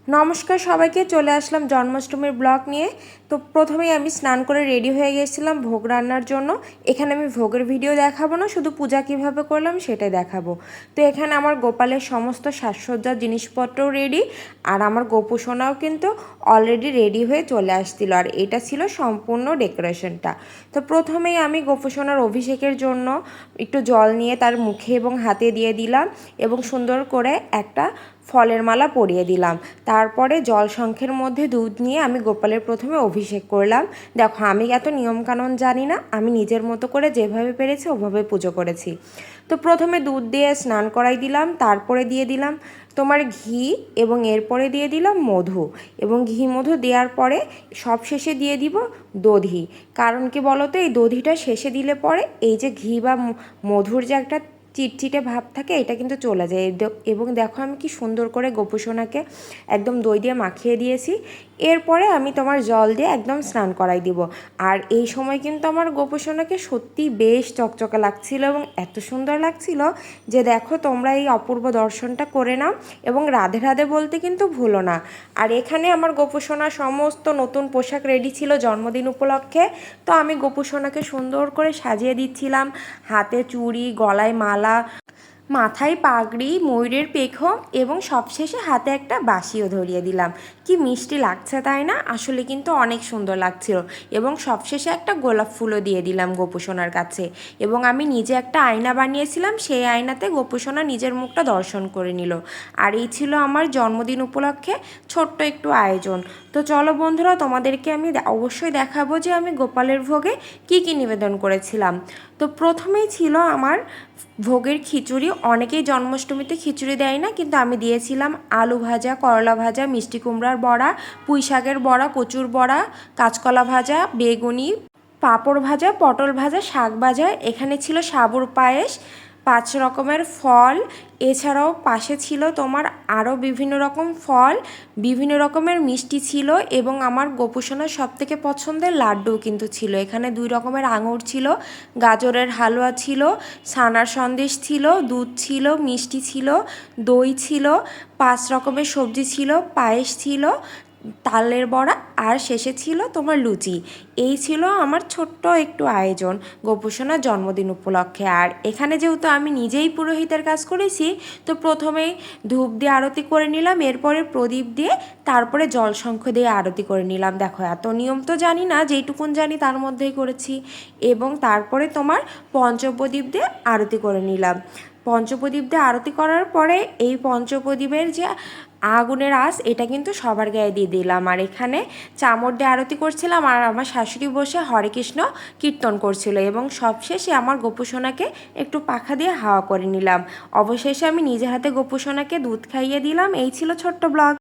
নমস্কার সবাইকে, চলে আসলাম জন্মাষ্টমীর ব্লগ নিয়ে। তো প্রথমেই আমি স্নান করে রেডি হয়ে গিয়েছিলাম ভোগ রান্নার জন্য। এখানে আমি ভোগের ভিডিও দেখাবো না, শুধু পূজা কিভাবে করলাম সেটাই দেখাবো। তো এখানে আমার গোপালের সমস্ত সাজসজ্জার জিনিসপত্রও রেডি, আর আমার গোপু সোনাও কিন্তু অলরেডি রেডি হয়ে চলে আসছিল, আর এটা ছিল সম্পূর্ণ ডেকোরেশনটা। তো প্রথমেই আমি গোপু সোনার অভিষেকের জন্য একটু জল নিয়ে তার মুখে এবং হাতে দিয়ে দিলাম এবং সুন্দর করে একটা ফলের মালা পরিয়ে দিলাম। তারপরে জল শঙ্খের মধ্যে দুধ নিয়ে আমি গোপালের প্রথমে অভিষেক করলাম। দেখো, আমি এত নিয়মকানুন জানি না, আমি নিজের মতো করে যেভাবে পেরেছি ওভাবে পুজো করেছি। তো প্রথমে দুধ দিয়ে স্নান করাই দিলাম, তারপরে দিয়ে দিলাম তোমার ঘি এবং এরপরে দিয়ে দিলাম মধু, এবং ঘি মধু দেওয়ার পরে সব শেষে দিয়ে দিব দধি। কারণ কি বলো তো, এই দধিটা শেষে দিলে পরে এই যে ঘি বা মধুর যে একটা চিটচিটে ভাব থাকে এটা কিন্তু চলে যায়। এবং দেখো আমি কি সুন্দর করে গোপু সোনাকে একদম দই দিয়ে মাখিয়ে দিয়েছি। এরপরে আমি তোমার জল দিয়ে একদম স্নান করাই দিব। আর এই সময় কিন্তু আমার গোপু সোনাকে সত্যি বেশ চকচকে লাগছিল এবং এত সুন্দর লাগছিল যে দেখো তোমরা এই অপূর্ব দর্শনটা করে নাও এবং রাধে রাধে বলতে কিন্তু ভুলো না। আর এখানে আমার গোপু সোনার সমস্ত নতুন পোশাক রেডি ছিল জন্মদিন উপলক্ষে। তো আমি গোপু সোনাকে সুন্দর করে সাজিয়ে দিচ্ছিলাম, হাতে চুড়ি, গলায় মালা, মাথায় পাগড়ি, ময়ূরের পেখম এবং সবশেষে হাতে একটা বাঁশিও ধরিয়ে দিলাম। কি মিষ্টি লাগছে তাই না? আসলে কিন্তু অনেক সুন্দর লাগছিল। এবং সবশেষে একটা গোলাপ ফুলও দিয়ে দিলাম গোপু সোনার কাছে। এবং আমি নিজে একটা আয়না বানিয়েছিলাম, সেই আয়নাতে গোপু সোনা নিজের মুখটা দর্শন করে নিল। আর এই ছিল আমার জন্মদিন উপলক্ষে ছোট্ট একটু আয়োজন। তো চলো বন্ধুরা, তোমাদেরকে আমি অবশ্যই দেখাবো যে আমি গোপালের ভোগে কি কি নিবেদন করেছিলাম। তো প্রথমেই ছিল আমার ভোগের খিচুড়ি। অনেকেই জন্মাষ্টমীতে খিচুড়ি দেয় না, কিন্তু আমি দিয়েছিলাম আলু ভাজা, করলা ভাজা, মিষ্টি কুমড়ার বড়া, পুঁই শাকের বড়া, কচুর বড়া, কাঁচকলা ভাজা, বেগুনি, পাঁপড় ভাজা, পটল ভাজা, শাক ভাজা। এখানে ছিল সাবুর পায়েস, 5 রকমের ফল। এছাড়াও পাশে ছিল তোমার আরও বিভিন্ন রকম ফল, বিভিন্ন রকমের মিষ্টি ছিল এবং আমার গোপু সোনার সবথেকে পছন্দের লাড্ডুও কিন্তু ছিল। এখানে 2 রকমের আঙুর ছিল, গাজরের হালুয়া ছিল, ছানার সন্দেশ ছিল, দুধ ছিল, মিষ্টি ছিল, দই ছিল, 5 রকমের সবজি ছিল, পায়েস ছিল, তালের বড়া, আর শেষে ছিল তোমার লুচি। এই ছিল আমার ছোট্ট একটু আয়োজন গোপু সোনার জন্মদিন উপলক্ষে। আর এখানে যেহেতু আমি নিজেই পুরোহিতের কাজ করেছি, তো প্রথমেই ধূপ দিয়ে আরতি করে নিলাম, এরপরে প্রদীপ দিয়ে, তারপরে জলশঙ্খ দিয়ে আরতি করে নিলাম। দেখো, এত নিয়ম তো জানি না, যেইটুকুন জানি তার মধ্যেই করেছি। এবং তারপরে তোমার পঞ্চপ্রদীপ দিয়ে আরতি করে নিলাম। পঞ্চপ্রদীপ দিয়ে আরতি করার পরে এই পঞ্চপ্রদীপের যে আগুনের আঁচ, এটা কিন্তু সবার গায়ে দিয়ে দিলাম। আর এখানে চামর দিয়ে আরতি করছিলাম, আর আমার শাশুড়ি বসে হরে কৃষ্ণ কীর্তন করছিল। এবং সবশেষে আমার গোপু সোনাকে একটু পাখা দিয়ে হাওয়া করে নিলাম। অবশেষে আমি নিজে হাতে গোপু সোনাকে দুধ খাইয়ে দিলাম। এই ছিল ছোট্ট ব্লগ।